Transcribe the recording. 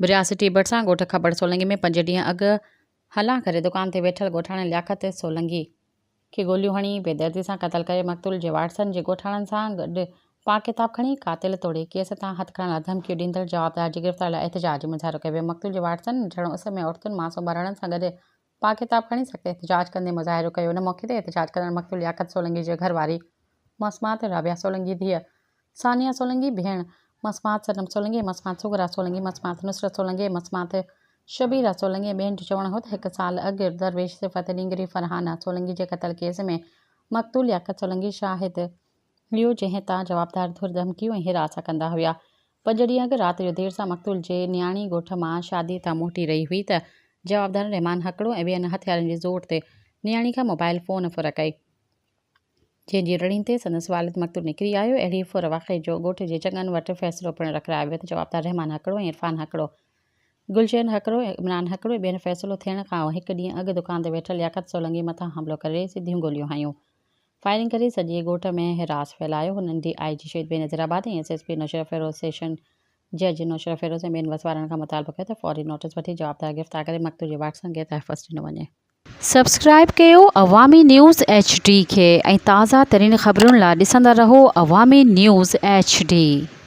विरासती भरिसां ॻोठ खबड़ सोलंगी में 5 ॾींहं अॻु हलां करे दुकान ते वेठल ॻोठाणे लियाकत सोलंगी खे गोलियूं हणी बेदर्दी सां क़तल करे मक़तूल जे वारसनि जे ॻोठाणनि सां गॾु पा किताब खणी कातिल तोड़े केस तां हथ खणण लाइ धमकियूं ॾींदड़ जवाबदार जी गिरफ़्तारी लाइ एहतिजाज मुज़ाहिरो कयो वियो। मक़तूल जे वारसनि झड़ो उस में औरतुनि मासूम ॿारनि सां गॾु पा किताब खणी सख़्तु एहतिजाज कंदे मुज़ाहिरो कयो। इन मौक़े ते एहतिजाज कंदड़ मक़तूल लियाकत सोलंगी जे घरवारी मसमात राबिया सोलंगी, धीअ सानिया सोलंगी, भेण मसमात सनम सोलंगी, मसमात सुगरा सोलंगी, मसमात नुसरत सोलंगी, मसमात शबीरा सोलंगी। ॿियनि जो चवणु हो त 1 साल अॻु दरवेश सिफ़त ॾींगरी फरहाना सोलंगी जे क़तल केस में मक़तूल लियाकत सोलंगी शाहिद हुयो, जंहिं तां जवाबदार धुर धमकियूं ऐं हिरासा कंदा हुआ। 5 ॾींहं अॻु राति जो देर सां मक़तूल जे न्याणी ॻोठ मां शादी तां मोटी रही हुई त जवाबदार रहमान हकिड़ो ऐं ॿियनि हथियारनि जी ज़ोर ते न्याणी खां मोबाइल फ़ोन फुर कई, जंहिंजी रड़ियुनि ते संदसि वालिद मक़तूल निकिरी आयो। अहिड़ी फुर वाक़े जो ॻोठ जे चङनि वटि फ़ैसिलो पिणु रखायो वियो त जवाबदार रहमान हकिड़ो ऐं इरफान हकिड़ो, गुलशन हकिड़ो ऐं इमरान हकिड़ो ॿियनि फ़ैसिलो थियण खां 1 ॾींहुं अॻु दुकान ते वेठल लियाकत सोलंगी मथां हमिलो करे सिधियूं गोलियूं हयूं, फायरिंग करे सॼे ॻोठ में हिरास फैलायो। हुननि DIG शहीद बेनज़ीराबाद ऐं SSP नौशरत फ़िरोज़, सेशन जज नौशरत फ़िरोज़ ऐं ॿियनि वसवारनि खां मुतालबो कयो त फ़ौरी नोटिस वठी जवाबदार गिरफ़्तार करे मक़तूल जे वारसनि खे तहफ़्फ़ुज़ ॾिनो वञे। सब्सक्राइब कयो अवामी न्यूज़ HD खे ऐं ताज़ा तरीन ख़बरुनि लाइ ॾिसंदा रहो अवामी न्यूज़ HD।